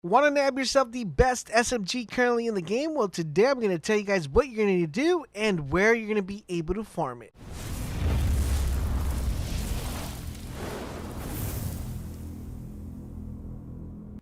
Want to nab yourself the best SMG currently in the game? Well, today I'm going to tell you guys what you're going to do and where you're going to be able to farm it.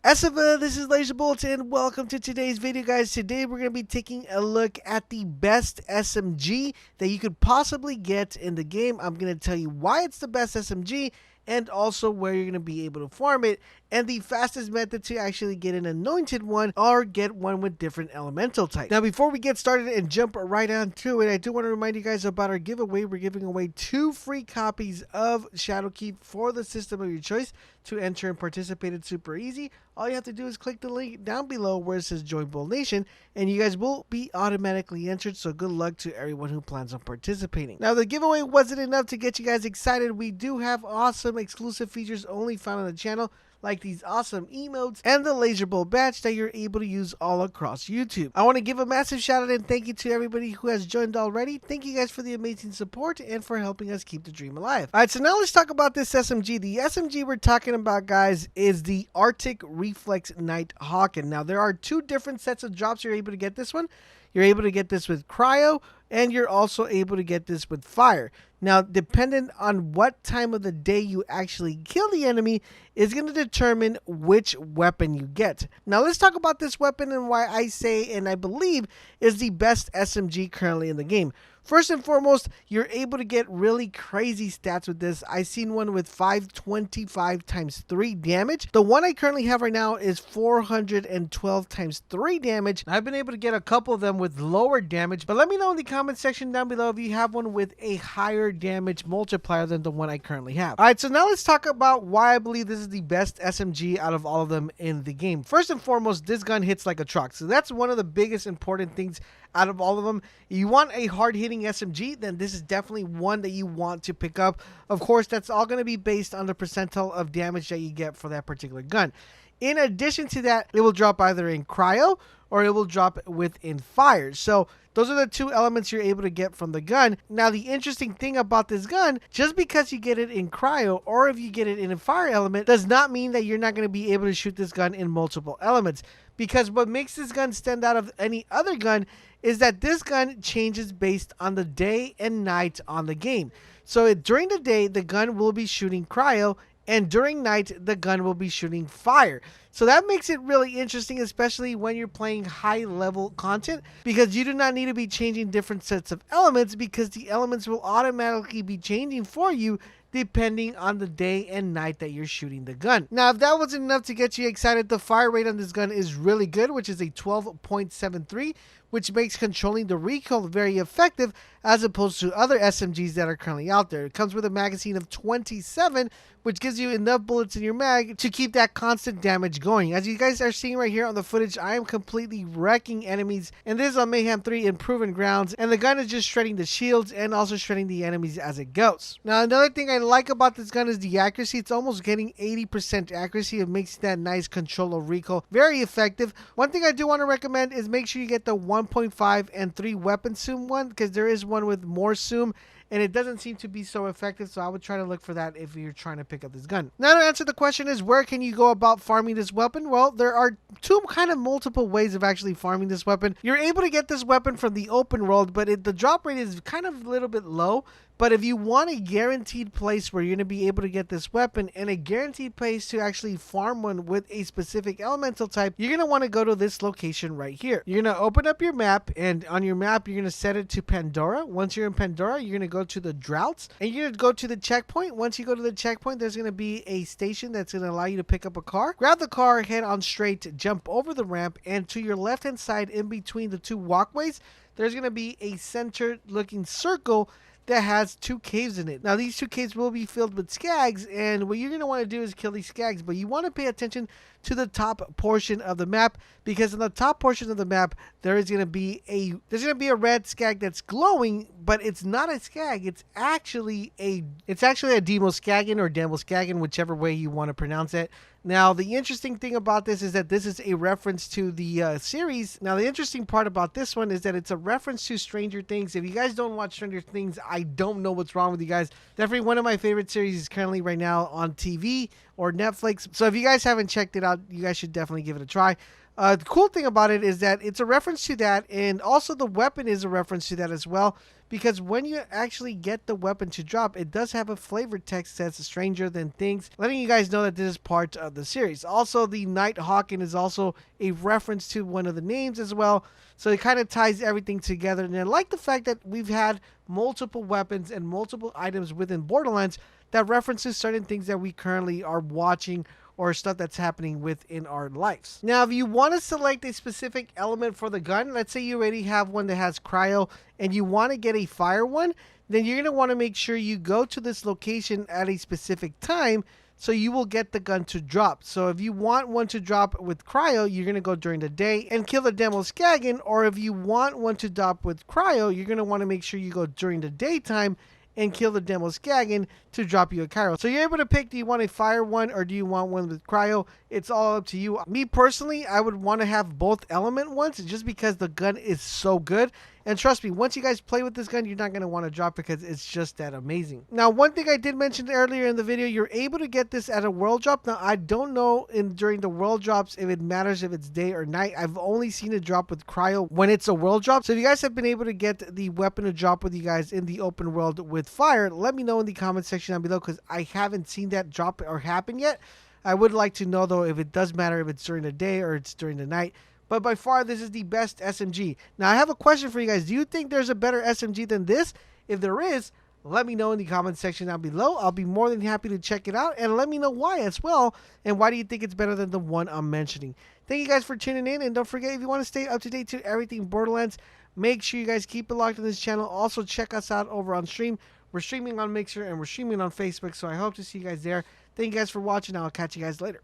This is LaserBolt and welcome to today's video, guys. Today we're going to be taking a look at the best SMG that you could possibly get in the game. I'm going to tell you why it's the best SMG and also where you're going to be able to farm it, and the fastest method to actually get an anointed one or get one with different elemental types. Now, before we get started and jump right on to it, I do want to remind you guys about our giveaway. We're giving away 2 free copies of Shadowkeep for the system of your choice. To enter and participate, it's super easy. All you have to do is click the link down below where it says Join Bold Nation, and you guys will be automatically entered, so good luck to everyone who plans on participating. Now, the giveaway wasn't enough to get you guys excited. We do have awesome exclusive features only found on the channel, like these awesome emotes and the LaserBolt badge that you're able to use all across YouTube. I want to give a massive shout out and thank you to everybody who has joined already. Thank you guys for the amazing support and for helping us keep the dream alive. Alright, so now let's talk about this SMG. The SMG we're talking about, guys, is the Arctic Reflex Night Hawkin. Now, there are 2 different sets of drops you're able to get this one. You're able to get this with cryo, and you're also able to get this with fire. Now, dependent on what time of the day you actually kill the enemy is going to determine which weapon you get. Now, let's talk about this weapon and why I say and I believe is the best SMG currently in the game. First and foremost, you're able to get really crazy stats with this. I've seen one with 525 times 3 damage. The one I currently have right now is 412 times 3 damage. I've been able to get a couple of them with lower damage, but let me know in the comment section down below if you have one with a higher damage multiplier than the one I currently have. Alright, so now let's talk about why I believe this is the best SMG out of all of them in the game. First and foremost, this gun hits like a truck. So that's one of the biggest important things out of all of them. If you want a hard-hitting SMG, then this is definitely one that you want to pick up. Of course, that's all going to be based on the percentile of damage that you get for that particular gun. In addition to that, it will drop either in cryo or it will drop within fire. So those are the 2 elements you're able to get from the gun. Now, the interesting thing about this gun, just because you get it in cryo or if you get it in a fire element, does not mean that you're not going to be able to shoot this gun in multiple elements. Because what makes this gun stand out of any other gun is that this gun changes based on the day and night on the game. So during the day, the gun will be shooting cryo, and during night, the gun will be shooting fire. So that makes it really interesting, especially when you're playing high-level content, because you do not need to be changing different sets of elements, because the elements will automatically be changing for you depending on the day and night that you're shooting the gun. Now, if that wasn't enough to get you excited, the fire rate on this gun is really good, which is a 12.73, which makes controlling the recoil very effective as opposed to other SMGs that are currently out there. It comes with a magazine of 27, which gives you enough bullets in your mag to keep that constant damage going. As you guys are seeing right here on the footage, I am completely wrecking enemies, and this is on Mayhem 3 in Proven Grounds, and the gun is just shredding the shields and also shredding the enemies as it goes. Now, another thing I like about this gun is the accuracy. It's almost getting 80% accuracy. It makes that nice control of recoil very effective. One thing I do want to recommend is make sure you get the 1.5 and 3 weapon zoom one, because there is one with more zoom, and it doesn't seem to be so effective, so I would try to look for that if you're trying to pick up this gun. Now, to answer the question is, where can you go about farming this weapon? Well, there are 2 kind of multiple ways of actually farming this weapon. You're able to get this weapon from the open world, but the drop rate is kind of a little bit low. But if you want a guaranteed place where you're going to be able to get this weapon and a guaranteed place to actually farm one with a specific elemental type, you're going to want to go to this location right here. You're going to open up your map, and on your map, you're going to set it to Pandora. Once you're in Pandora, you're going to go to the droughts, and you're going to go to the checkpoint. Once you go to the checkpoint, there's going to be a station that's going to allow you to pick up a car. Grab the car, head on straight, jump over the ramp, and to your left-hand side, in between the 2 walkways, there's going to be a center-looking circle that has 2 caves in it. Now, these 2 caves will be filled with skags, and what you're going to want to do is kill these skags, but you want to pay attention to the top portion of the map, because in the top portion of the map, there's going to be a red skag that's glowing, but it's not a skag. It's actually a Demoskagan or Demoskagan, whichever way you want to pronounce it. Now, the interesting thing about this is that this is a reference to the series. Now, the interesting part about this one is that it's a reference to Stranger Things. If you guys don't watch Stranger Things, I don't know what's wrong with you guys. Definitely one of my favorite series is currently right now on TV or Netflix. So if you guys haven't checked it out, you guys should definitely give it a try. The cool thing about it is that it's a reference to that, and also the weapon is a reference to that as well. Because when you actually get the weapon to drop, it does have a flavored text that's stranger than things, letting you guys know that this is part of the series. Also, the Night Hawkin is also a reference to one of the names as well. So it kind of ties everything together. And I like the fact that we've had multiple weapons and multiple items within Borderlands that references certain things that we currently are watching or stuff that's happening within our lives. Now, if you want to select a specific element for the gun, let's say you already have one that has cryo and you want to get a fire one, then you're going to want to make sure you go to this location at a specific time so you will get the gun to drop. So if you want one to drop with cryo, you're going to go during the day and kill the demo Skagan, or if you want one to drop with cryo, you're going to want to make sure you go during the daytime and kill the demo Skagan to drop you a cryo. So you're able to pick, do you want a fire one or do you want one with cryo? It's all up to you. Me personally, I would want to have both element ones just because the gun is so good. And trust me, once you guys play with this gun, you're not going to want to drop because it's just that amazing. Now, one thing I did mention earlier in the video, you're able to get this at a world drop. Now, I don't know during the world drops if it matters if it's day or night. I've only seen it drop with cryo when it's a world drop. So if you guys have been able to get the weapon to drop with you guys in the open world with fire, let me know in the comment section down below because I haven't seen that drop or happen yet. I would like to know, though, if it does matter if it's during the day or it's during the night. But by far, this is the best SMG. Now, I have a question for you guys. Do you think there's a better SMG than this? If there is, let me know in the comment section down below. I'll be more than happy to check it out. And let me know why as well. And why do you think it's better than the one I'm mentioning? Thank you guys for tuning in. And don't forget, if you want to stay up to date to everything Borderlands, make sure you guys keep it locked on this channel. Also, check us out over on stream. We're streaming on Mixer and we're streaming on Facebook. So I hope to see you guys there. Thank you guys for watching. I'll catch you guys later.